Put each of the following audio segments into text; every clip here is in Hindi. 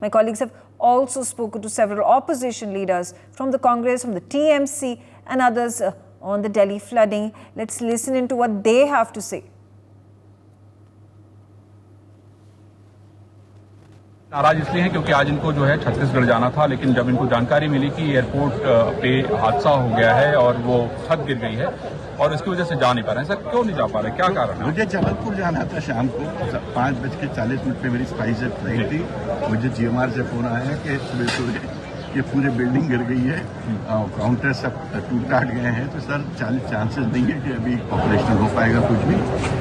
My colleagues have also spoken to several opposition leaders from the Congress, from the TMC and others on the Delhi flooding. Let's listen into what they have to say. नाराज इसलिए हैं क्योंकि आज इनको जो है छत्तीसगढ़ जाना था, लेकिन जब इनको जानकारी मिली कि एयरपोर्ट पे हादसा हो गया है और वो छत गिर गई है और इसकी वजह से जा नहीं पा रहे हैं। सर, क्यों नहीं जा पा रहे, क्या कारण है? मुझे जबलपुर जाना था शाम को 5:40 पे मेरी स्पाइस फ्लाइट थी। मुझे GMR से फोन आया कि सुबह ये पूरी बिल्डिंग गिर गई है और काउंटर सब टूट टाट गए हैं। तो सर 40 चांसेस नहीं है कि अभी ऑपरेशन हो पाएगा कुछ भी,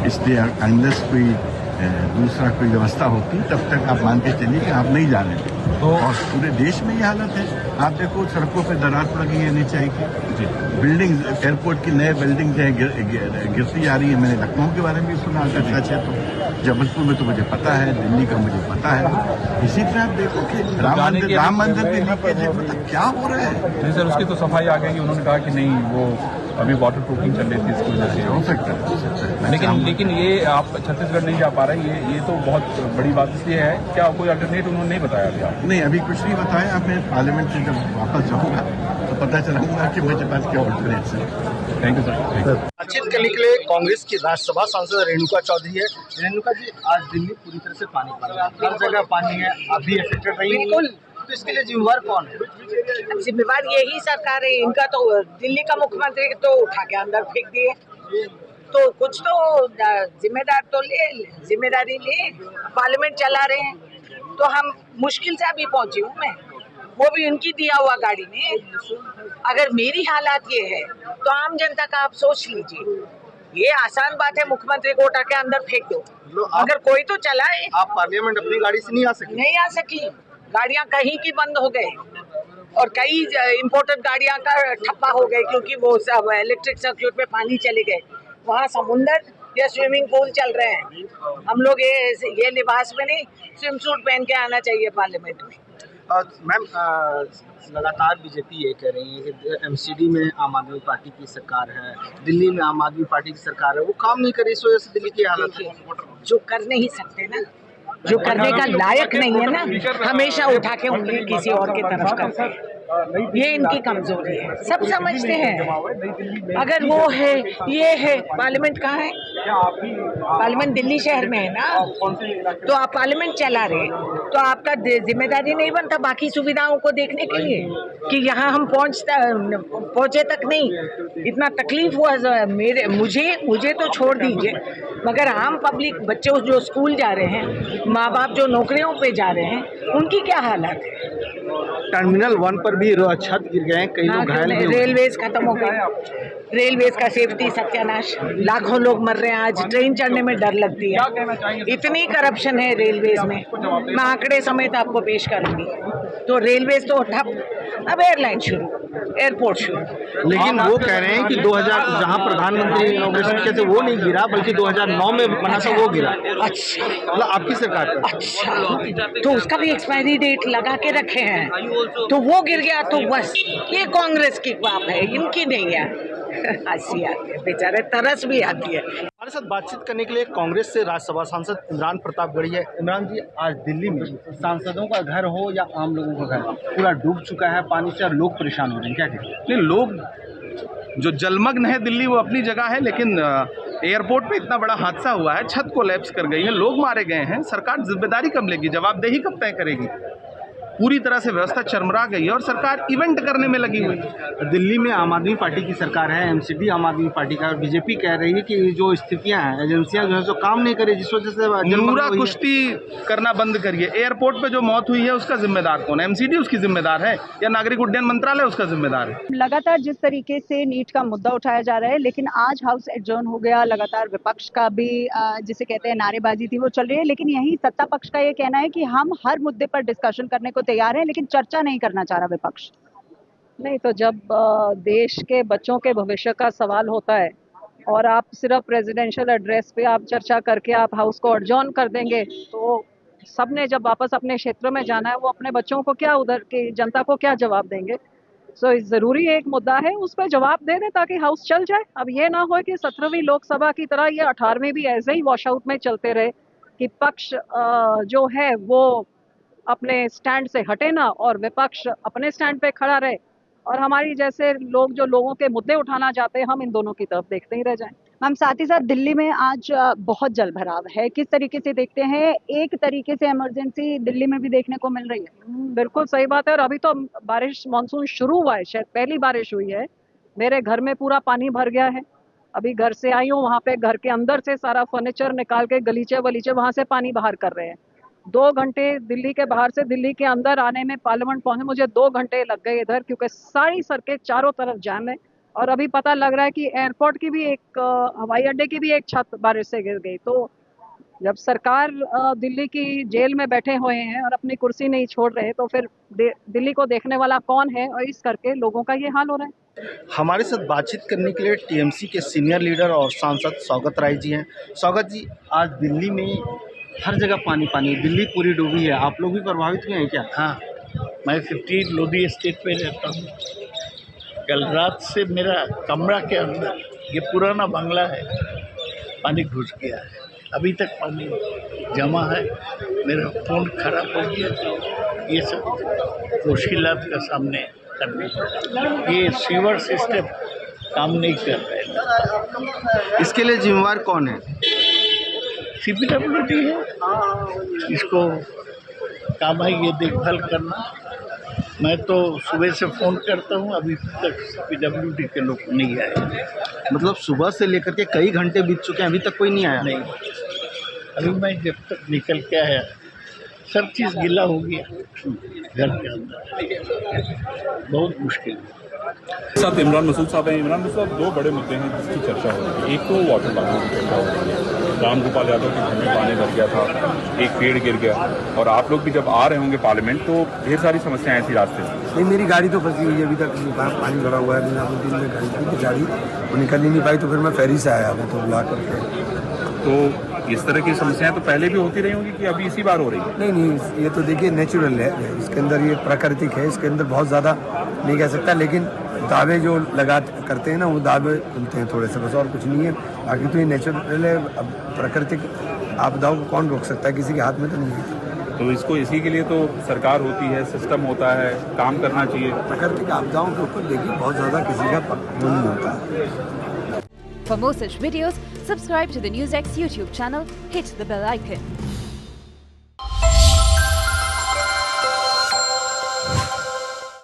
इसलिए अनलेस कोई दूसरा कोई व्यवस्था होती तब तक आप मान के चलिए कि आप नहीं जा रहे थे। तो और पूरे देश में ये हालत है। आप देखो सड़कों पे दरार पड़ गई है नीचे की, बिल्डिंग एयरपोर्ट की नए बिल्डिंग जो है गिरती जा रही है। मैंने लखनऊ के बारे में भी सुना अगर सच है तो, जबलपुर में तो मुझे पता है, दिल्ली का मुझे पता है। इसी तरह आप देखो कि राम मंदिर के लीकेज है, मतलब क्या हो रहा है। नहीं सर, उसकी तो सफाई आ गई। उन्होंने कहा कि नहीं, वो अभी वाटर प्रूफिंग चल रही थी, इसकी वजह से हो सकता है। लेकिन ये आप छत्तीसगढ़ नहीं जा पा रहे, ये तो बहुत बड़ी बात इसलिए है। क्या कोई अल्टरनेट उन्होंने नहीं बताया अभी आपको? नहीं, अभी कुछ नहीं बताया। अब मैं पार्लियामेंट से जब वापस जाऊंगा तो पता चलाऊंगा कि मेरे पास क्या ऑल्टरनेट है। Thank you sir. बातचीत करने के लिए कांग्रेस की राज्यसभा सांसद रेणुका चौधरी है। रेणुका जी, आज दिल्ली पूरी तरह से पानी है, हर जगह पानी है, आप भी अफेक्टेड रही। बिल्कुल। तो इसके लिए जिम्मेवार कौन है? जिम्मेवार यही सरकार है। इनका तो दिल्ली का मुख्यमंत्री तो उठा के अंदर फेंक दिए, तो कुछ तो जिम्मेदारी ले। पार्लियामेंट चला रहे हैं तो हम मुश्किल से अभी पहुंची हूँ मैं, वो भी उनकी दिया हुआ गाड़ी में। अगर मेरी हालात ये है तो आम जनता का आप सोच लीजिए। ये आसान बात है, मुख्यमंत्री को उठा के अंदर फेंक दो। अगर कोई तो चलाए। आप पार्लियामेंट अपनी गाड़ी से नहीं आ सकी। गाड़ियां कहीं की बंद हो गई और कई इम्पोर्टेड गाड़ियां का ठप्पा हो गए क्योंकि वो सब इलेक्ट्रिक सर्किट में पानी चले गए। वहाँ समुंदर या स्विमिंग पूल चल रहे हैं। हम लोग ये लिबास में नहीं, स्विम सूट पहन के आना चाहिए पार्लियामेंट में। मैम, लगातार बीजेपी ये कह रही है कि MCD में आम आदमी पार्टी की सरकार है, दिल्ली में आम आदमी पार्टी की सरकार है, वो काम नहीं करे, इस वजह से दिल्ली की हालत है। जो कर नहीं सकते ना, जो करने का लायक नहीं है ना, हमेशा उठा के उंगली किसी और की तरफ करते हैं। ये इनकी कमजोरी है, सब समझते हैं। अगर वो है, ये है, पार्लियामेंट कहाँ है? पार्लियामेंट दिल्ली शहर में है ना, तो आप पार्लियामेंट चला रहे हैं तो आपका जिम्मेदारी नहीं बनता बाकी सुविधाओं को देखने के लिए कि यहाँ हम पहुँचे तक नहीं। इतना तकलीफ हुआ मुझे तो छोड़ दीजिए, मगर आम पब्लिक, बच्चे जो स्कूल जा रहे हैं, माँ बाप जो नौकरियों पे जा रहे हैं, उनकी क्या हालत है? टर्मिनल 1 पर भी छत गिर गए हैं, कई लोग घायल भी हुए। रेलवेज खत्म हो गए, रेलवेज का सेफ्टी सत्यानाश, लाखों लोग मर रहे हैं। आज ट्रेन चढ़ने में डर लगती है, इतनी करप्शन है रेलवेज में। मैं आंकड़े समेत आपको पेश करूंगी। तो रेलवेज तो ठप, अब एयरलाइन शुरू, एयरपोर्ट शुरू। लेकिन वो कह रहे हैं कि 2000 जहां प्रधानमंत्री इनॉग्रेशन किए थे वो नहीं गिरा, बल्कि 2009 में बना था वो गिरा। अच्छा, मतलब आपकी सरकार पे। अच्छा, तो उसका भी एक्सपायरी डेट लगा के रखे हैं, तो वो गिर गया तो बस। ये कांग्रेस की बात है, इनकी नहीं है। हंसी आती है, बेचारे तरस भी आती है। हमारे साथ बातचीत करने के लिए कांग्रेस से राज्यसभा सांसद इमरान प्रतापगढ़ी है। इमरान जी, आज दिल्ली में सांसदों का घर हो या आम लोगों का घर, पूरा डूब चुका है पानी से और लोग परेशान हो रहे हैं, क्या कहें? नहीं, लोग जो जलमग्न है दिल्ली वो अपनी जगह है, लेकिन एयरपोर्ट पे इतना बड़ा हादसा हुआ है, छत कोलैप्स कर गई है, लोग मारे गए हैं। सरकार जिम्मेदारी कब लेगी, जवाबदेही कब तय करेगी? पूरी तरह से व्यवस्था चरमरा गई है और सरकार इवेंट करने में लगी हुई है। दिल्ली में आम आदमी पार्टी की सरकार है, MCD आम आदमी पार्टी का, और बीजेपी कह रही है कि जो स्थितियां हैं, एजेंसियां जो है सो काम नहीं करे, जिस वजह से नूरा कुश्ती करना बंद करिए। एयरपोर्ट पे जो मौत हुई है उसका जिम्मेदार कौन है? MCD उसकी जिम्मेदार है या नागरिक उड्डयन मंत्रालय उसका जिम्मेदार है? लगातार जिस तरीके से नीट का मुद्दा उठाया जा रहा है, लेकिन आज हाउस एडजर्न हो गया। लगातार विपक्ष का भी जिसे कहते हैं नारेबाजी थी वो चल रही है, लेकिन यही सत्ता पक्ष का ये कहना है कि हम हर मुद्दे पर डिस्कशन करने को तैयार हैं, लेकिन चर्चा नहीं करना चाह रहा विपक्ष। नहीं तो जब देश के बच्चों के भविष्य का सवाल होता है और आप सिर्फ प्रेसिडेंशियल एड्रेस पे आप चर्चा करके आप हाउस को एडजर्न कर देंगे, तो सबने जब वापस अपने क्षेत्र में जाना है, वो अपने बच्चों को क्या, उधर की जनता को क्या जवाब देंगे? सो ज़रूरी एक मुद्दा है, उस पर जवाब दे दें ताकि हाउस चल जाए। अब ये ना हो कि 17वीं लोकसभा की तरह ये 18वीं भी ऐसे ही वॉश आउट में चलते रहे कि पक्ष जो है वो अपने स्टैंड से हटे ना और विपक्ष अपने स्टैंड पे खड़ा रहे और हमारी जैसे लोग जो लोगों के मुद्दे उठाना चाहते हैं हम इन दोनों की तरफ देखते ही रह जाएं। मैम साथ ही साथ दिल्ली में आज बहुत जल भराव है, किस तरीके से देखते हैं? एक तरीके से इमरजेंसी दिल्ली में भी देखने को मिल रही है। बिल्कुल सही बात है और अभी तो बारिश मानसून शुरू हुआ है, शायद पहली बारिश हुई है। मेरे घर में पूरा पानी भर गया है, अभी घर से आई हूँ, वहाँ पे घर के अंदर से सारा फर्नीचर निकाल के गलीचे वलीचे वहाँ से पानी बाहर कर रहे हैं। 2 घंटे दिल्ली के बाहर से दिल्ली के अंदर आने में, पार्लियामेंट पहुंचे मुझे 2 घंटे लग गए इधर, क्योंकि सारी सड़कें चारों तरफ जाम है। और अभी पता लग रहा है कि एयरपोर्ट की भी एक हवाई अड्डे की भी एक छत बारिश से गिर गई। तो जब सरकार दिल्ली की जेल में बैठे हुए हैं और अपनी कुर्सी नहीं छोड़ रहे तो फिर दिल्ली को देखने वाला कौन है, और इस करके लोगों का ये हाल हो रहा है। हमारे साथ बातचीत करने के लिए टीएमसी के सीनियर लीडर और सांसद सौगत राय जी हैं। सौगत जी, आज दिल्ली में हर जगह पानी पानी है, दिल्ली पूरी डूबी है, आप लोग भी प्रभावित हुए हैं क्या? हाँ, मैं 50 लोधी एस्टेट पे रहता हूँ। कल रात से मेरा कमरा के अंदर, ये पुराना बंगला है, पानी घुस गया है। अभी तक पानी जमा है, मेरा फ़ोन खराब हो गया। ये सब मुश्किलात का सामने करने पड़ा। ये सीवर सिस्टम काम नहीं कर रहा है। इसके लिए जिम्मेवार कौन है? CPWD है, इसको काम है ये देखभाल करना। मैं तो सुबह से फ़ोन करता हूँ, अभी तक CPWD के लोग नहीं आए। मतलब सुबह से लेकर के कई घंटे बीत चुके हैं, अभी तक कोई नहीं आया? नहीं, अभी मैं जब तक निकल के आया सब चीज़ गीला हो गया घर के अंदर, बहुत मुश्किल है। साथ इमरान मसूद साहब हैं। इमरान मसूद साहब, 2 बड़े मुद्दे हैं जिसकी चर्चा हो रही है। एक तो वाटर बांधों की चर्चा हो रही है, रामगोपाल यादव के घर में पानी भर गया था, एक पेड़ गिर गया, और आप लोग भी जब आ रहे होंगे पार्लियामेंट तो ढेर सारी समस्याएं ऐसी रास्ते से। नहीं, मेरी गाड़ी तो फंसी हुई है, अभी तक पानी भरा हुआ है। निजामुद्दीन में गाड़ी थी तो गाड़ी वो निकल ही नहीं पाई, तो फिर मैं फेरी से आया हूँ तो बुला करके। तो इस तरह की समस्याएं तो पहले भी होती रही होंगी कि अभी इसी बार हो रही है? नहीं, ये तो देखिए नेचुरल है, इसके अंदर ये प्राकृतिक है, इसके अंदर बहुत ज़्यादा नहीं कह सकता, लेकिन दावे जो करते हैं ना, वो दावे सुनते हैं थोड़े से, बस और कुछ नहीं है। बाकी तो ये नेचुरल है। अब प्राकृतिक आपदाओं को कौन रोक सकता है, किसी के हाथ में तो नहीं है। तो इसको इसी के लिए तो सरकार होती है, सिस्टम होता है, काम करना चाहिए। प्राकृतिक आपदाओं के ऊपर देखिए बहुत ज़्यादा किसी का वो नहीं होता। For more such videos, subscribe to the NewsX YouTube channel, hit the bell icon.